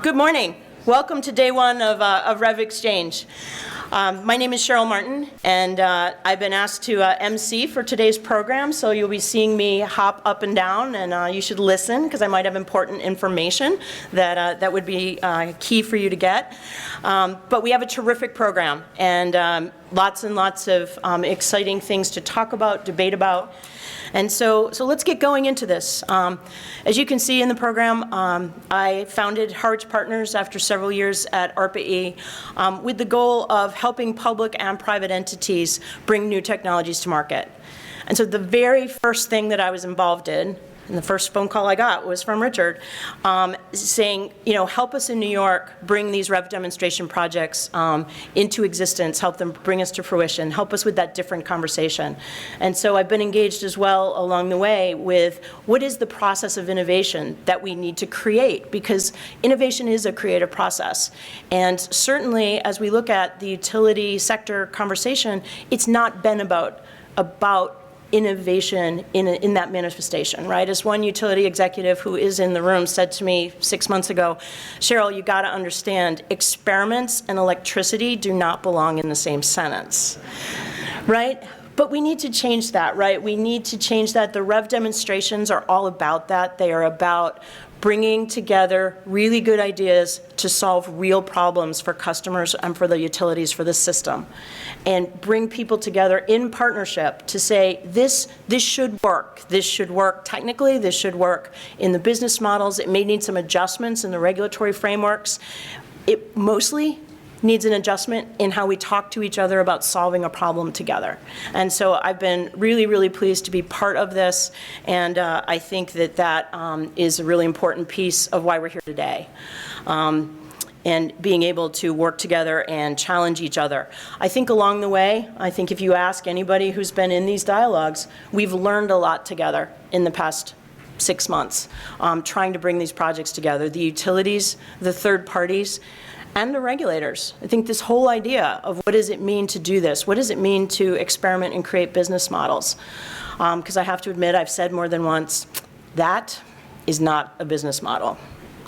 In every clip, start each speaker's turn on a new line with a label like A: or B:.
A: Good morning. Welcome to day one of Rev Exchange. My name is Cheryl Martin, and I've been asked to MC for today's program, so you'll be seeing me hop up and down, and you should listen, because I might have important information that would be key for you to get. But we have a terrific program, and lots and lots of exciting things to talk about, debate about. And so let's get going into this. As you can see in the program, I founded Harwich Partners after several years at ARPA-E with the goal of helping public and private entities bring new technologies to market. And so the very first thing that I was involved in, and the first phone call I got was from Richard, saying, help us in New York bring these REV demonstration projects into existence, help them bring us to fruition, help us with that different conversation. And so I've been engaged as well along the way with what is the process of innovation that we need to create, because innovation is a creative process. And certainly as we look at the utility sector conversation, it's not been about innovation in that manifestation, right? As one utility executive who is in the room said to me 6 months ago, Cheryl, you got to understand, experiments and electricity do not belong in the same sentence, right? But we need to change that, right? We need to change that. The REV demonstrations are all about that. They are about bringing together really good ideas to solve real problems for customers and for the utilities, for the system, and bring people together in partnership to say, this should work. This should work technically. This should work in the business models. It may need some adjustments in the regulatory frameworks. It mostly needs an adjustment in how we talk to each other about solving a problem together. And so I've been really, really pleased to be part of this, and I think that is a really important piece of why we're here today. And being able to work together and challenge each other. I think along the way, I think if you ask anybody who's been in these dialogues, we've learned a lot together in the past 6 months, trying to bring these projects together. The utilities, the third parties, and the regulators. I think this whole idea of what does it mean to do this? What does it mean to experiment and create business models? Because I have to admit, I've said more than once, that is not a business model,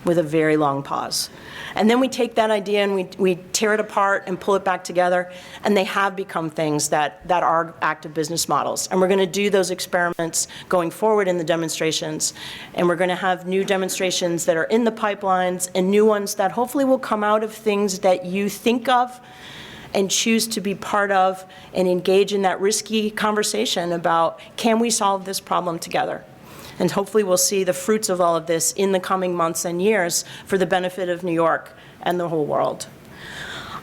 A: with a very long pause. And then we take that idea and we tear it apart and pull it back together, and they have become things that are active business models. And we're going to do those experiments going forward in the demonstrations, and we're going to have new demonstrations that are in the pipelines and new ones that hopefully will come out of things that you think of and choose to be part of and engage in that risky conversation about, can we solve this problem together? And hopefully we'll see the fruits of all of this in the coming months and years for the benefit of New York and the whole world.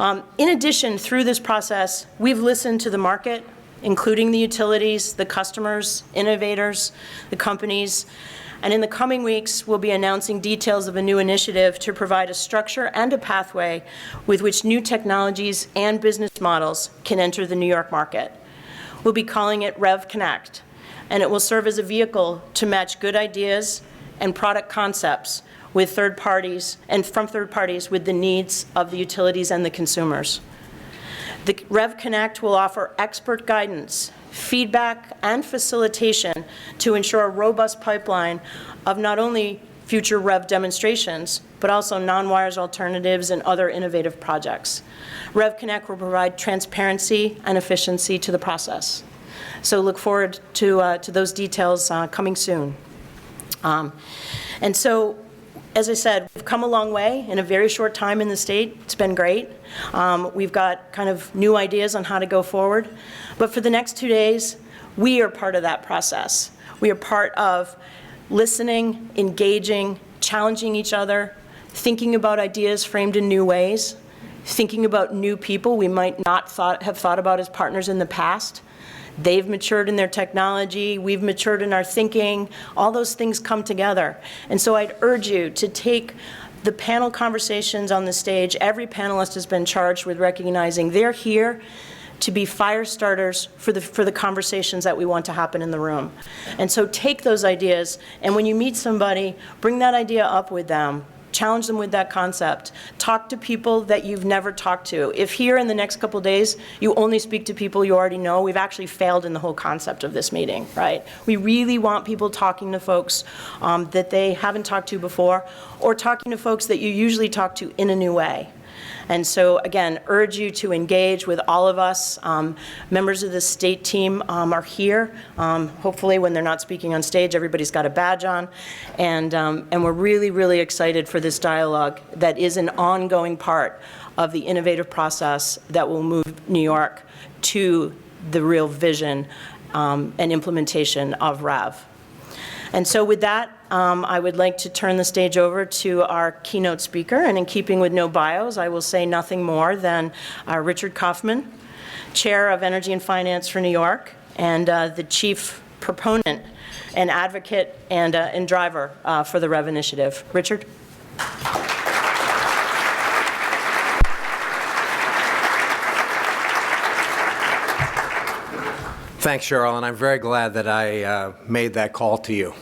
A: In addition, through this process, we've listened to the market, including the utilities, the customers, innovators, the companies, and in the coming weeks, we'll be announcing details of a new initiative to provide a structure and a pathway with which new technologies and business models can enter the New York market. We'll be calling it REV Connect, and it will serve as a vehicle to match good ideas and product concepts with third parties and from third parties with the needs of the utilities and the consumers. The REV Connect will offer expert guidance, feedback, and facilitation to ensure a robust pipeline of not only future REV demonstrations, but also non-wires alternatives and other innovative projects. REV Connect will provide transparency and efficiency to the process. So look forward to those details coming soon. And so, as I said, we've come a long way in a very short time in the state. It's been great. We've got kind of new ideas on how to go forward. But for the next 2 days, we are part of that process. We are part of listening, engaging, challenging each other, thinking about ideas framed in new ways, thinking about new people we might not have thought about as partners in the past. They've matured in their technology, we've matured in our thinking, all those things come together. And so I'd urge you to take the panel conversations on the stage. Every panelist has been charged with recognizing they're here to be fire starters for the conversations that we want to happen in the room. And so take those ideas, and when you meet somebody, bring that idea up with them. challenge them with that concept. Talk to people that you've never talked to. If here in the next couple days you only speak to people you already know, we've actually failed in the whole concept of this meeting, right? We really want people talking to folks that they haven't talked to before, or talking to folks that you usually talk to in a new way. And so, again, urge you to engage with all of us. Members of the state team are here. Hopefully, when they're not speaking on stage, everybody's got a badge on. And we're really, really excited for this dialogue that is an ongoing part of the innovative process that will move New York to the real vision and implementation of REV. And so with that, I would like to turn the stage over to our keynote speaker, and in keeping with no bios, I will say nothing more than Richard Kauffman, Chair of Energy and Finance for New York, and the chief proponent and advocate and driver for the REV initiative. Richard?
B: Thanks, Cheryl, and I'm very glad that I made that call to you.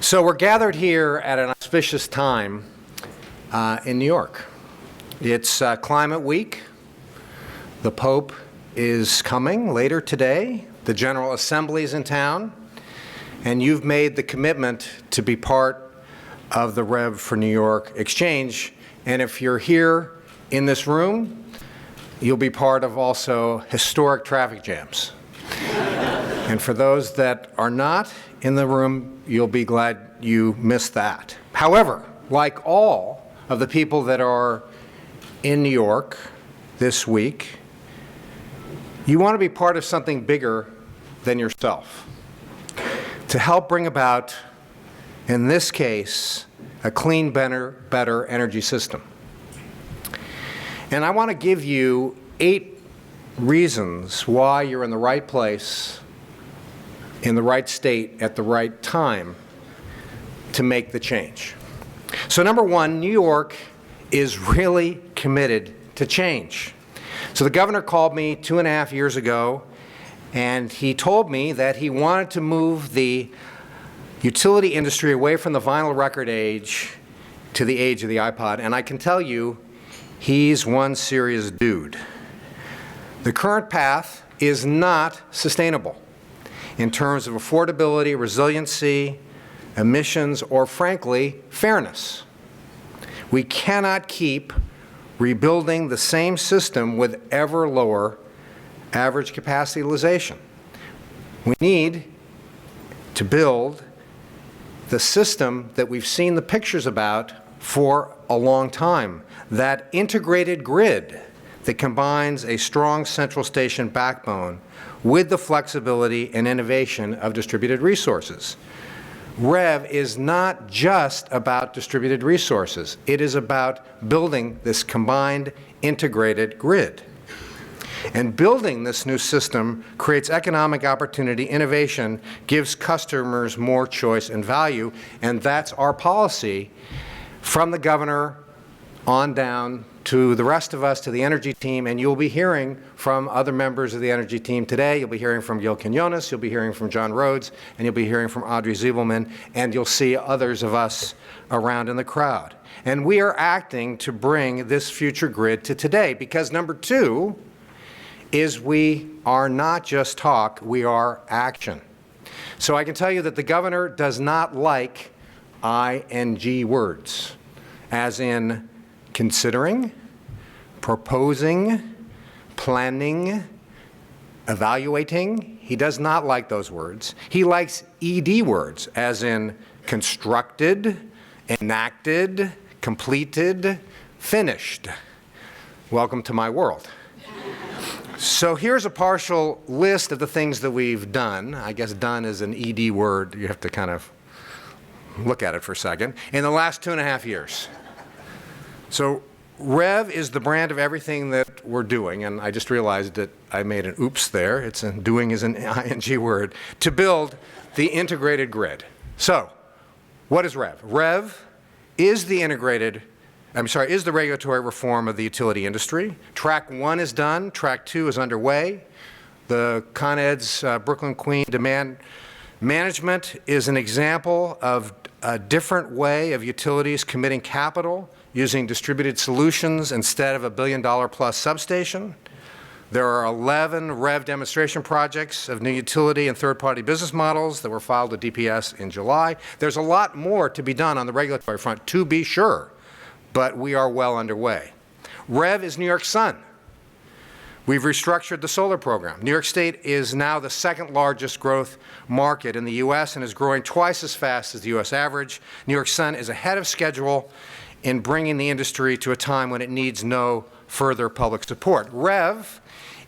B: So we're gathered here at an auspicious time in New York. It's Climate Week. The Pope is coming later today. The General Assembly is in town. And you've made the commitment to be part of the REV for New York exchange. And if you're here in this room, you'll be part of also historic traffic jams. And for those that are not in the room, you'll be glad you missed that. However, like all of the people that are in New York this week, you want to be part of something bigger than yourself to help bring about, in this case, a clean, better energy system. And I want to give you 8 reasons why you're in the right place, in the right state, at the right time to make the change. So number 1, New York is really committed to change. So the governor called me 2.5 years ago, and he told me that he wanted to move the utility industry away from the vinyl record age to the age of the iPod. And I can tell you, he's one serious dude. The current path is not sustainable in terms of affordability, resiliency, emissions, or frankly, fairness. We cannot keep rebuilding the same system with ever lower average capacity utilization. We need to build the system that we've seen the pictures about for a long time, that integrated grid that combines a strong central station backbone with the flexibility and innovation of distributed resources. REV is not just about distributed resources. It is about building this combined integrated grid. And building this new system creates economic opportunity, innovation, gives customers more choice and value, and that's our policy from the governor on down to the rest of us, to the energy team, and you'll be hearing from other members of the energy team today. You'll be hearing from Gil Quinones, you'll be hearing from John Rhodes, and you'll be hearing from Audrey Zibelman, and you'll see others of us around in the crowd. And we are acting to bring this future grid to today, because number 2 is we are not just talk, we are action. So I can tell you that the governor does not like ing words, as in considering, proposing, planning, evaluating. He does not like those words. He likes ed words, as in constructed, enacted, completed, finished. Welcome to my world. So here's a partial list of the things that we've done. I guess done is an ed word. You have to kind of look at it for a second. In the last 2.5 years. So REV is the brand of everything that we're doing, and I just realized that I made an oops there. It's a, doing is an ing word, to build the integrated grid. So what is REV? REV is the is the regulatory reform of the utility industry. Track 1 is done. Track 2 is underway. The Con Ed's Brooklyn Queen demand Management is an example of a different way of utilities committing capital using distributed solutions instead of a $1 billion-plus substation. There are 11 REV demonstration projects of new utility and third-party business models that were filed with DPS in July. There's a lot more to be done on the regulatory front, to be sure, but we are well underway. REV is New York Sun. We've restructured the solar program. New York State is now the second largest growth market in the U.S. and is growing twice as fast as the U.S. average. New York Sun is ahead of schedule in bringing the industry to a time when it needs no further public support. REV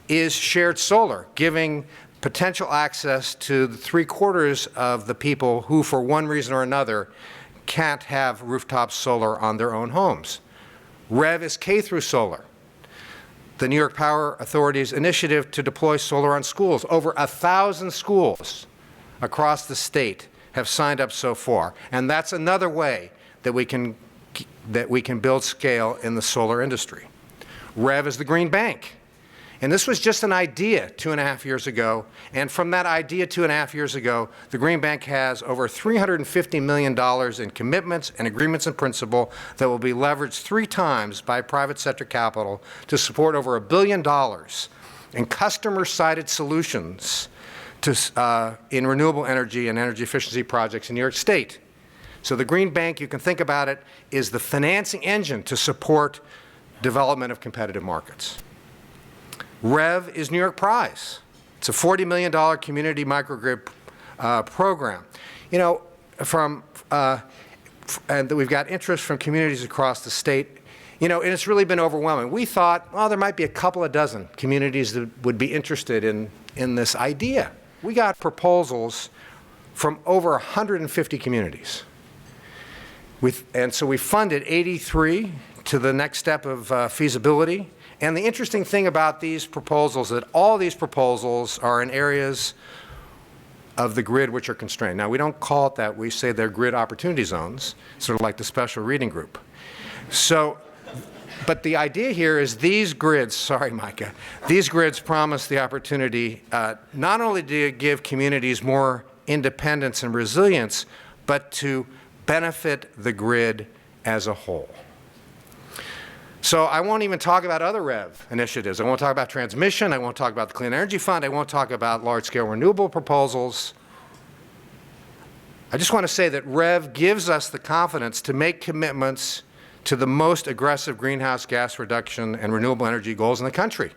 B: is shared solar, giving potential access to the 3/4 of the people who, for one reason or another, can't have rooftop solar on their own homes. REV is K through solar, the New York Power Authority's initiative to deploy solar on schools. Over 1,000 schools across the state have signed up so far, and that's another way that we can build scale in the solar industry. REV is the Green Bank. And this was just an idea 2.5 years ago. And from that idea 2.5 years ago, the Green Bank has over $350 million in commitments and agreements in principle that will be leveraged 3 times by private sector capital to support over $1 billion in customer-sided solutions in renewable energy and energy efficiency projects in New York State. So the Green Bank, you can think about it, is the financing engine to support development of competitive markets. REV is New York Prize. It's a $40 million community microgrid program. You know, and we've got interest from communities across the state. You know, and it's really been overwhelming. We thought, well, there might be a couple of dozen communities that would be interested in this idea. We got proposals from over 150 communities. And so we funded 83 to the next step of feasibility. And the interesting thing about these proposals is that all these proposals are in areas of the grid which are constrained. Now, we don't call it that. We say they're grid opportunity zones, sort of like the special reading group. So, but the idea here is these grids, sorry, Micah, these grids promise the opportunity not only to give communities more independence and resilience, but to benefit the grid as a whole. So I won't even talk about other REV initiatives. I won't talk about transmission. I won't talk about the Clean Energy Fund. I won't talk about large-scale renewable proposals. I just want to say that REV gives us the confidence to make commitments to the most aggressive greenhouse gas reduction and renewable energy goals in the country.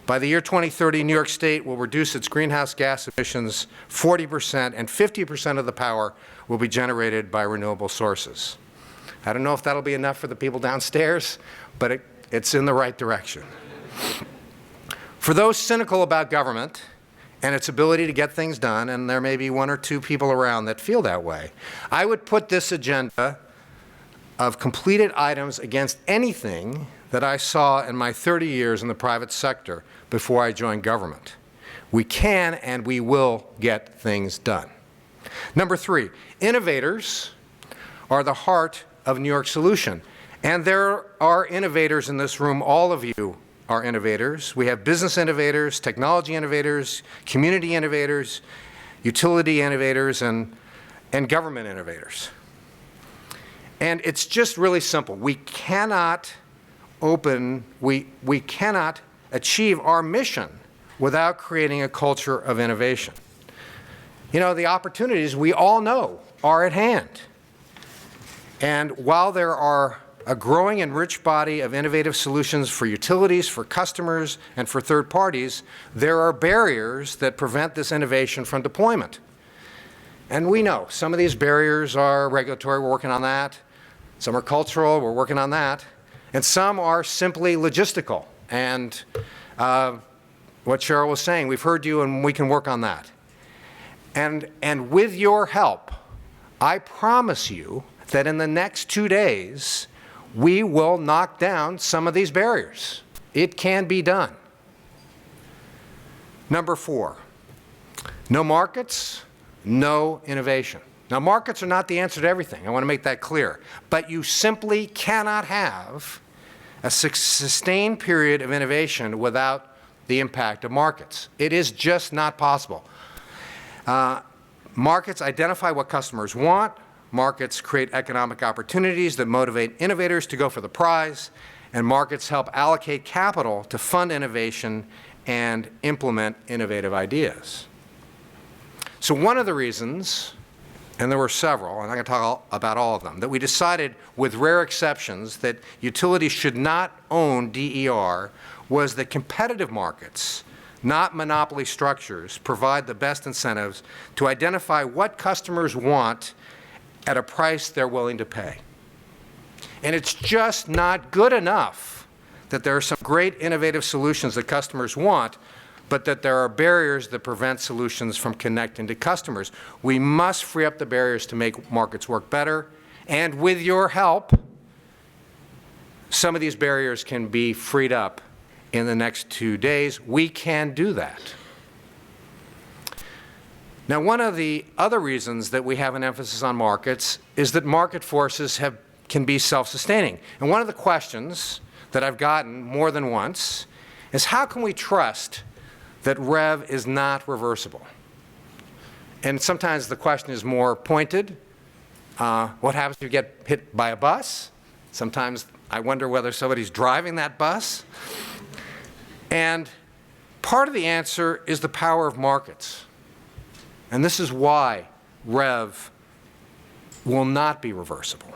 B: By the year 2030, New York State will reduce its greenhouse gas emissions 40%, and 50% of the power will be generated by renewable sources. I don't know if that'll be enough for the people downstairs, but it's in the right direction. For those cynical about government and its ability to get things done, and there may be 1 or 2 people around that feel that way, I would put this agenda of completed items against anything that I saw in my 30 years in the private sector before I joined government. We can and we will get things done. Number 3, innovators are the heart of New York's solution. And there are innovators in this room. All of you are innovators. We have business innovators, technology innovators, community innovators, utility innovators, and government innovators. And it's just really simple. We cannot achieve our mission without creating a culture of innovation. You know, the opportunities we all know are at hand. And while there are a growing and rich body of innovative solutions for utilities, for customers, and for third parties, there are barriers that prevent this innovation from deployment. And we know some of these barriers are regulatory, we're working on that. Some are cultural, we're working on that. And some are simply logistical. And what Cheryl was saying, we've heard you and we can work on that. And with your help, I promise you that in the next 2 days, we will knock down some of these barriers. It can be done. Number 4, no markets, no innovation. Now, markets are not the answer to everything. I want to make that clear. But you simply cannot have a sustained period of innovation without the impact of markets. It is just not possible. Markets identify what customers want. Markets create economic opportunities that motivate innovators to go for the prize. And markets help allocate capital to fund innovation and implement innovative ideas. So one of the reasons, and there were several, and I'm going to talk about all of them, that we decided, with rare exceptions, that utilities should not own DER was that competitive markets, not monopoly structures, provide the best incentives to identify what customers want at a price they're willing to pay. And it's just not good enough that there are some great innovative solutions that customers want, but that there are barriers that prevent solutions from connecting to customers. We must free up the barriers to make markets work better. And with your help, some of these barriers can be freed up in the next 2 days. We can do that. Now, one of the other reasons that we have an emphasis on markets is that market forces can be self-sustaining. And one of the questions that I've gotten more than once is, how can we trust that REV is not reversible? And sometimes the question is more pointed. What happens if you get hit by a bus? Sometimes I wonder whether somebody's driving that bus. And part of the answer is the power of markets. And this is why REV will not be reversible,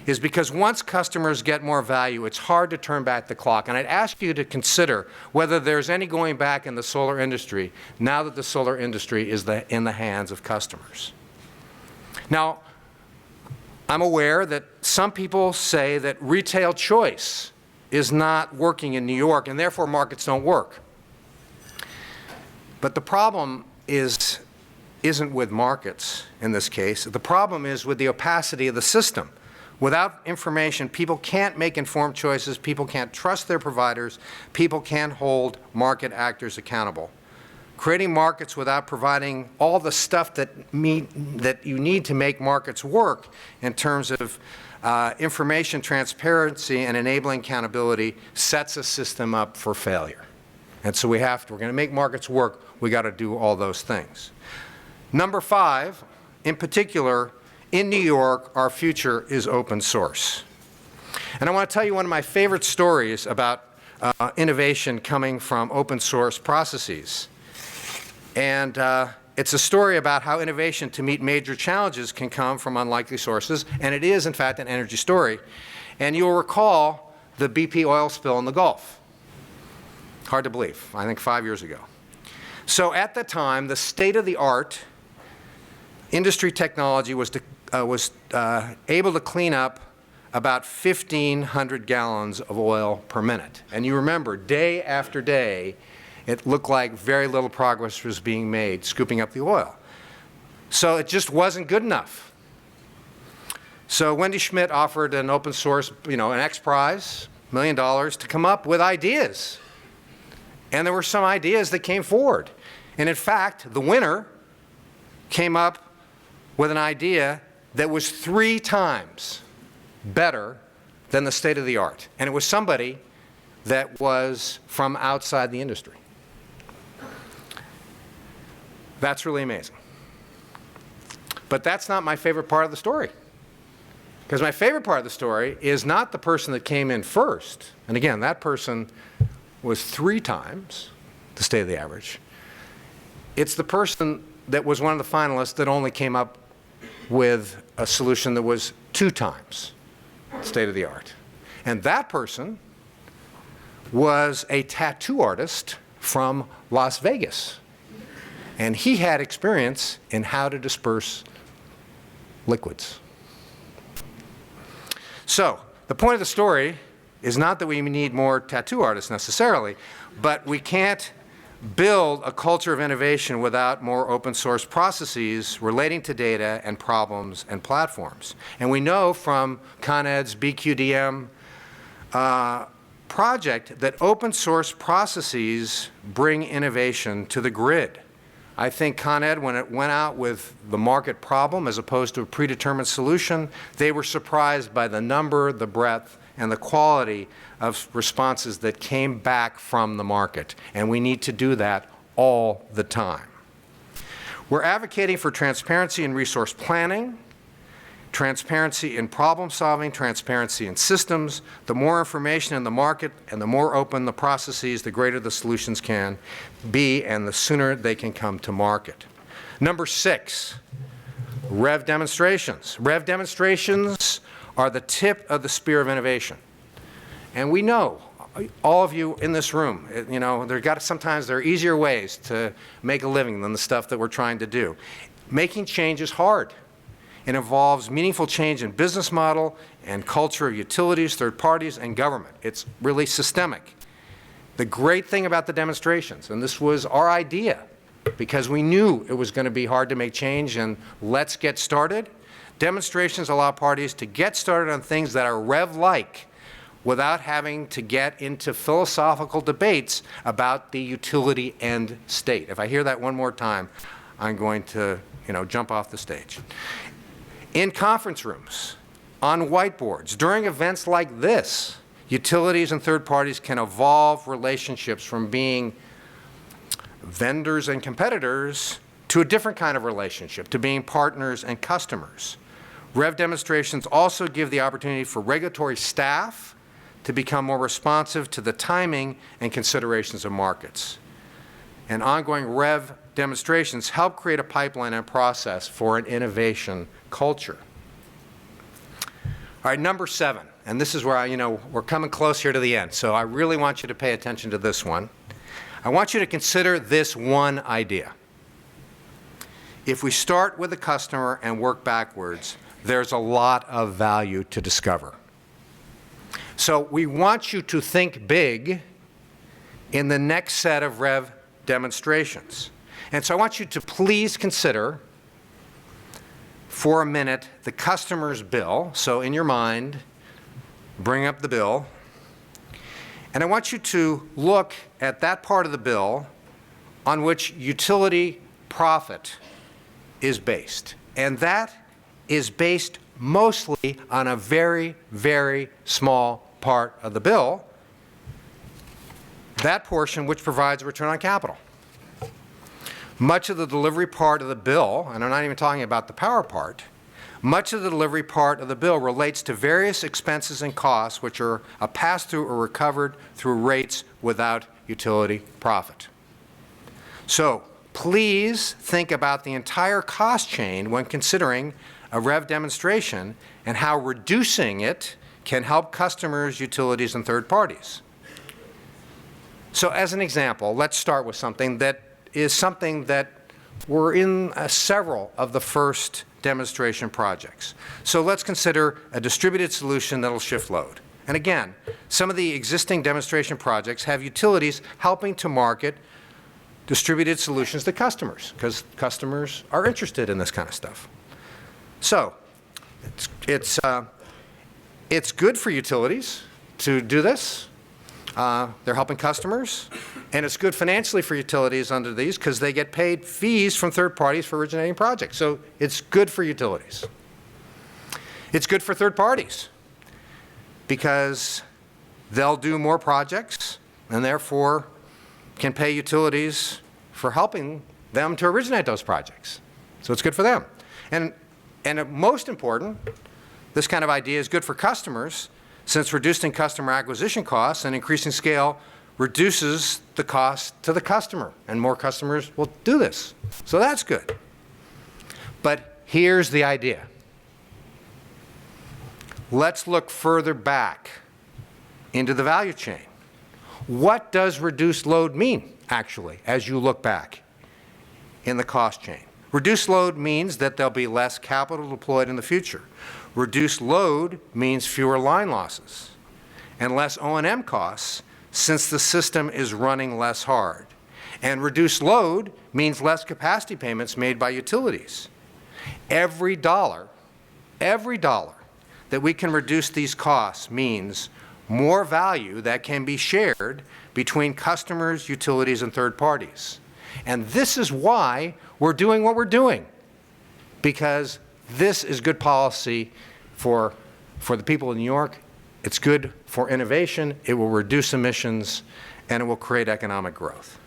B: is because once customers get more value, it's hard to turn back the clock. And I'd ask you to consider whether there's any going back in the solar industry now that the solar industry is in the hands of customers. Now, I'm aware that some people say that retail choice is not working in New York, and therefore markets don't work. But the problem isn't with markets in this case. The problem is with the opacity of the system. Without information, people can't make informed choices, people can't trust their providers, people can't hold market actors accountable. Creating markets without providing all the stuff that you need to make markets work in terms of information, transparency, and enabling accountability sets a system up for failure. And so we're going to make markets work, we got to do all those things. Number 5, in particular, in New York, our future is open source. And I want to tell you one of my favorite stories about innovation coming from open source processes. And it's a story about how innovation to meet major challenges can come from unlikely sources, and it is, in fact, an energy story. And you'll recall the BP oil spill in the Gulf. Hard to believe, I think 5 years ago. So at the time, the state-of-the-art industry technology was able to clean up about 1,500 gallons of oil per minute. And you remember, day after day, it looked like very little progress was being made scooping up the oil. So it just wasn't good enough. So Wendy Schmidt offered an open source, an X Prize, $1 million, to come up with ideas. And there were some ideas that came forward. And in fact, the winner came up with an idea that was 3 times better than the state of the art. And it was somebody that was from outside the industry. That's really amazing. But that's not my favorite part of the story. Because my favorite part of the story is not the person that came in first. And again, that person was 3 times the state of the average. It's the person that was one of the finalists that only came up with a solution that was 2 times state of the art. And that person was a tattoo artist from Las Vegas. And he had experience in how to disperse liquids. So the point of the story is not that we need more tattoo artists necessarily, but we can't build a culture of innovation without more open source processes relating to data and problems and platforms. And we know from Con Ed's BQDM project that open source processes bring innovation to the grid. I think Con Ed, when it went out with the market problem as opposed to a predetermined solution, they were surprised by the number, the breadth, and the quality of responses that came back from the market. And we need to do that all the time. We're advocating for transparency in resource planning, transparency in problem solving, transparency in systems. The more information in the market and the more open the processes, the greater the solutions can be and the sooner they can come to market. Number 6, REV demonstrations. REV demonstrations are the tip of the spear of innovation. And we know, all of you in this room, you know, sometimes there are easier ways to make a living than the stuff that we're trying to do. Making change is hard. It involves meaningful change in business model and culture of utilities, third parties, and government. It's really systemic. The great thing about the demonstrations, and this was our idea, because we knew it was going to be hard to make change and let's get started, demonstrations allow parties to get started on things that are REV-like without having to get into philosophical debates about the utility end state. If I hear that one more time, I'm going to, jump off the stage. In conference rooms, on whiteboards, during events like this, utilities and third parties can evolve relationships from being vendors and competitors to a different kind of relationship, to being partners and customers. REV demonstrations also give the opportunity for regulatory staff to become more responsive to the timing and considerations of markets. And ongoing REV demonstrations help create a pipeline and process for an innovation culture. All right, number 7, and this is where we're coming close here to the end, so I really want you to pay attention to this one. I want you to consider this one idea. If we start with the customer and work backwards, there's a lot of value to discover. So we want you to think big in the next set of REV demonstrations. And so I want you to please consider for a minute the customer's bill. So in your mind, bring up the bill. And I want you to look at that part of the bill on which utility profit is based. And that is based mostly on a very, very small part of the bill, that portion which provides a return on capital. Much of the delivery part of the bill, and I'm not even talking about the power part, much of the delivery part of the bill relates to various expenses and costs which are a pass-through or recovered through rates without utility profit. So please think about the entire cost chain when considering a REV demonstration and how reducing it can help customers, utilities, and third parties. So as an example, let's start with something that were in several of the first demonstration projects. So let's consider a distributed solution that'll shift load. And again, some of the existing demonstration projects have utilities helping to market distributed solutions to customers, because customers are interested in this kind of stuff. So it's good for utilities to do this. They're helping customers. And it's good financially for utilities under these because they get paid fees from third parties for originating projects. So it's good for utilities. It's good for third parties because they'll do more projects and therefore can pay utilities for helping them to originate those projects. So it's good for them. And most important, this kind of idea is good for customers since reducing customer acquisition costs and increasing scale reduces the cost to the customer, and more customers will do this. So that's good. But here's the idea. Let's look further back into the value chain. What does reduced load mean, actually, as you look back in the cost chain? Reduced load means that there'll be less capital deployed in the future. Reduced load means fewer line losses and less O&M costs since the system is running less hard. And reduced load means less capacity payments made by utilities. Every dollar that we can reduce these costs means more value that can be shared between customers, utilities, and third parties. And this is why we're doing what we're doing, because this is good policy for the people in New York. It's good for innovation. It will reduce emissions, and it will create economic growth.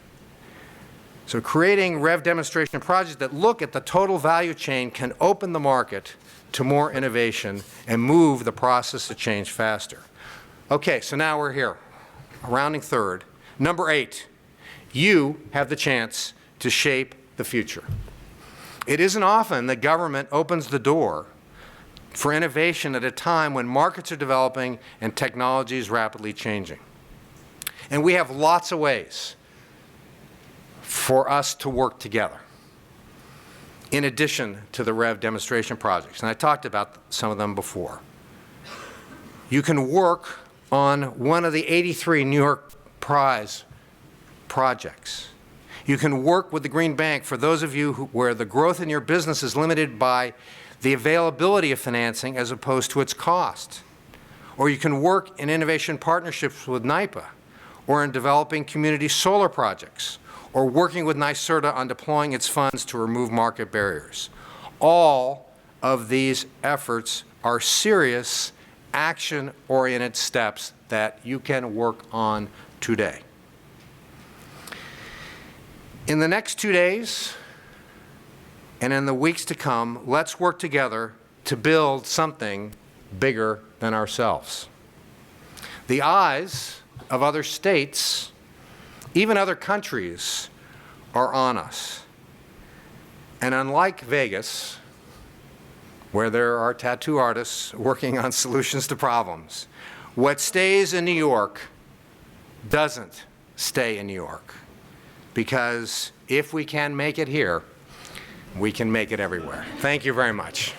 B: So creating REV demonstration projects that look at the total value chain can open the market to more innovation and move the process of change faster. Okay, so now we're here, rounding third. Number 8, you have the chance to shape the future. It isn't often that government opens the door for innovation at a time when markets are developing and technology is rapidly changing. And we have lots of ways for us to work together, in addition to the REV demonstration projects. And I talked about some of them before. You can work on one of the 83 New York Prize projects. You can work with the Green Bank for those of you where the growth in your business is limited by the availability of financing as opposed to its cost. Or you can work in innovation partnerships with NYPA, or in developing community solar projects, or working with NYSERDA on deploying its funds to remove market barriers. All of these efforts are serious, action-oriented steps that you can work on today. In the next 2 days, and in the weeks to come, let's work together to build something bigger than ourselves. The eyes of other states, even other countries, are on us. And unlike Vegas, where there are tattoo artists working on solutions to problems, what stays in New York doesn't stay in New York. Because if we can make it here, we can make it everywhere. Thank you very much.